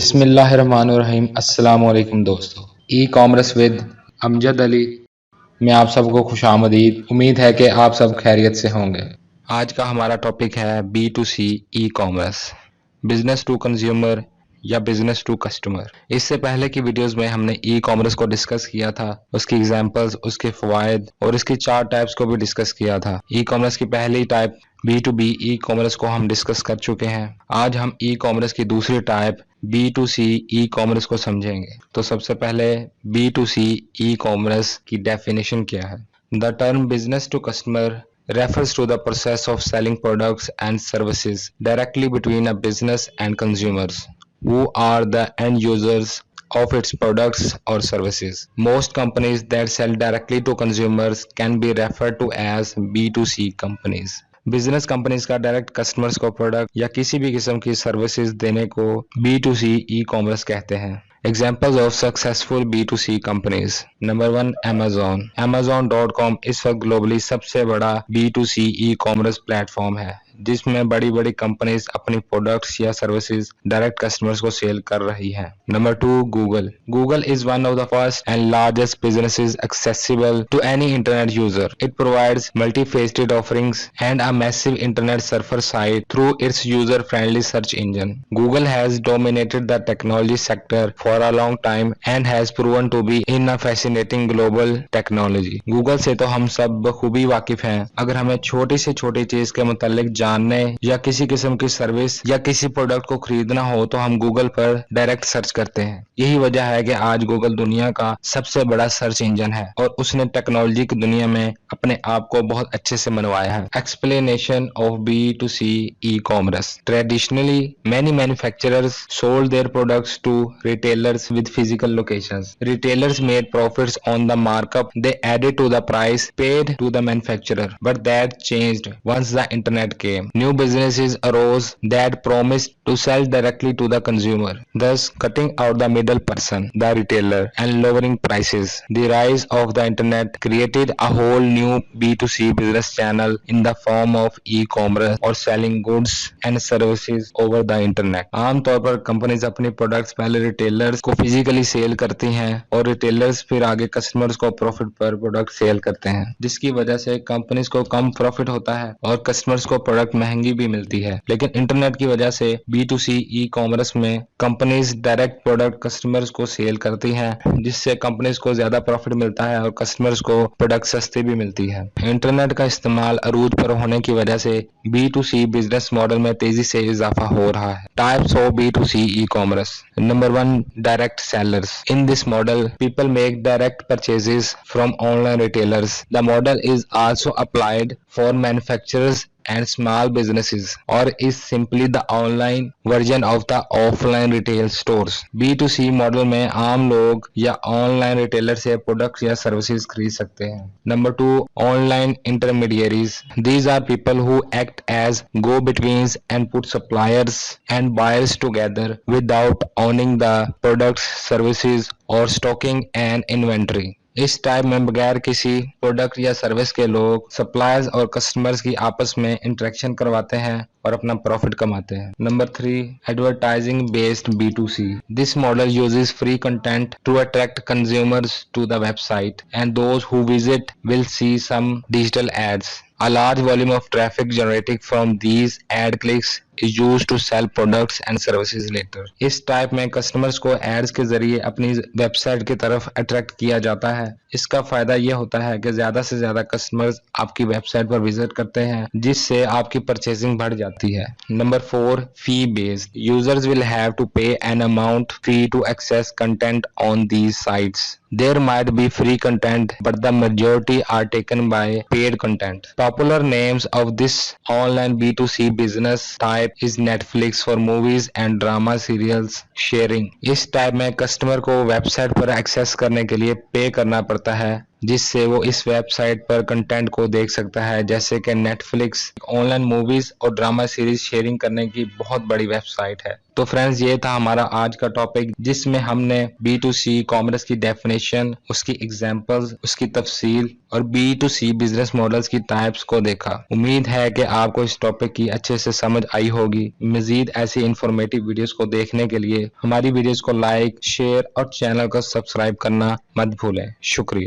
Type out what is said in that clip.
बिस्मिल्लाहिर्रहमानिर्रहीम। अस्सलाम वालेकुम दोस्तों, e commerce with Amjad Ali में आप सबको खुशामदीद। उम्मीद है कि आप सब खैरियत से होंगे। आज का हमारा टॉपिक है B2C e commerce, business to consumer या बिजनेस टू कस्टमर। इससे पहले की वीडियोस में हमने ई कॉमर्स को डिस्कस किया था, उसकी एग्जांपल्स, उसके फवायद और इसकी 4 टाइप्स को भी डिस्कस किया था। ई कॉमर्स की पहली टाइप B2B ई कॉमर्स को हम डिस्कस कर चुके हैं। आज हम ई कॉमर्स की दूसरी टाइप B2C ई कॉमर्स को समझेंगे। तो सबसे पहले B2C ई कॉमर्स की डेफिनेशन क्या है। The term business to customer refers to the process of selling products and services directly between a business and consumers, who are the end users of its products or services. Most companies that sell directly to consumers can be referred to as B2C companies. Business companies का direct customers को product या किसी भी किस्म की services देने को B2C e commerce कहते हैं। Examples of successful B2C companies. Number 1 Amazon. Amazon.com इस वक्त ग्लोबली सबसे बड़ा B2C ई कॉमर्स प्लेटफॉर्म है, जिसमें बड़ी बड़ी कंपनीज अपनी प्रोडक्ट्स या सर्विसेज डायरेक्ट कस्टमर्स को सेल कर रही हैं। Number 2 Google. Google is one of the first and largest businesses accessible to any internet user. It provides multifaceted offerings and a massive internet surfer site through its user-friendly search engine. Google has dominated the technology sector for a long time and has proven to be in a fascinating global technology. Google से तो हम सब बखूबी वाकिफ हैं। अगर हमें छोटी से छोटी चीज के मुतालिक जानने या किसी किस्म की सर्विस या किसी प्रोडक्ट को खरीदना हो तो हम गूगल पर डायरेक्ट सर्च करते हैं। यही वजह है कि आज गूगल दुनिया का सबसे बड़ा सर्च इंजन है और उसने टेक्नोलॉजी की दुनिया में अपने आप को बहुत अच्छे से मनवाया है। Explanation of B2C e-commerce. Traditionally, many manufacturers sold their products to retailers with physical locations. Retailers made profits on the markup they added to the price paid to the manufacturer, but that changed once the internet came. New businesses arose that promised to sell directly to the consumer, thus cutting out the middle person, the retailer, and lowering prices. The rise of the internet created a whole new B2C business channel in the form of e-commerce or selling goods and services over the internet. आमतौर पर companies अपनी products पहले retailers को physically cell करती हैं और retailers फिर आगे कस्टमर्स को प्रॉफिट पर प्रोडक्ट सेल करते हैं, जिसकी वजह से कंपनीज को कम प्रॉफिट होता है और कस्टमर्स को प्रोडक्ट महंगी भी मिलती है। लेकिन इंटरनेट की वजह से B2C ई कॉमर्स में कंपनीज डायरेक्ट प्रोडक्ट कस्टमर्स को सेल करती हैं, जिससे कंपनीज को ज्यादा प्रॉफिट मिलता है और कस्टमर्स को प्रोडक्ट सस्ती भी मिलती है। इंटरनेट का इस्तेमाल अरूज पर होने की वजह से B2C बिजनेस मॉडल में तेजी से इजाफा हो रहा है। Types of B2C e commerce. Number 1 direct sellers. In this model, people make direct purchases from online retailers. The model is also applied for manufacturers and small businesses, or is simply the online version of the offline retail stores. B2C model में आम लोग या online retailer से product या services खरीद सकते हैं। Number 2 online intermediaries. These are people who act as go-betweens and put suppliers and buyers together without owning the products, services or stocking an inventory. इस टाइप में बगैर किसी प्रोडक्ट या सर्विस के लोग सप्लायर्स और कस्टमर्स की आपस में इंटरेक्शन करवाते हैं और अपना प्रॉफिट कमाते हैं। Number 3 advertising based B2C. This model uses free content to attract consumers to the website and those who visit will see some digital ads. A large volume of traffic generated from these ad clicks is used to sell products and services later. इस type में customers को ads के जरिए अपनी website की तरफ attract किया जाता है। इसका फायदा यह होता है कि ज्यादा से ज्यादा कस्टमर्स आपकी वेबसाइट पर विजिट करते हैं, जिससे आपकी परचेजिंग बढ़ जाती है। Number 4 fee based. Users will have to pay an amount fee to access content on these sites. There might be free content, but the majority are taken by paid content. Popular names of this online B2C business type is Netflix for movies and drama serials sharing. इस type में customer को website पर access करने के लिए पे करना पड़ता है जिससे वो इस वेबसाइट पर कंटेंट को देख सकता है, जैसे कि नेटफ्लिक्स ऑनलाइन मूवीज और ड्रामा सीरीज शेयरिंग करने की बहुत बड़ी वेबसाइट है। तो फ्रेंड्स, ये था हमारा आज का टॉपिक, जिसमें हमने B2C कॉमर्स की डेफिनेशन, उसकी एग्जांपल्स, उसकी तफसील और B2C बिजनेस मॉडल्स की टाइप्स को देखा। उम्मीद है कि आपको इस टॉपिक की अच्छे से समझ आई होगी। मजीद ऐसी इंफॉर्मेटिव वीडियोस को देखने के लिए हमारी वीडियोस को लाइक, शेयर और चैनल को सब्सक्राइब करना मत भूलें। शुक्रिया।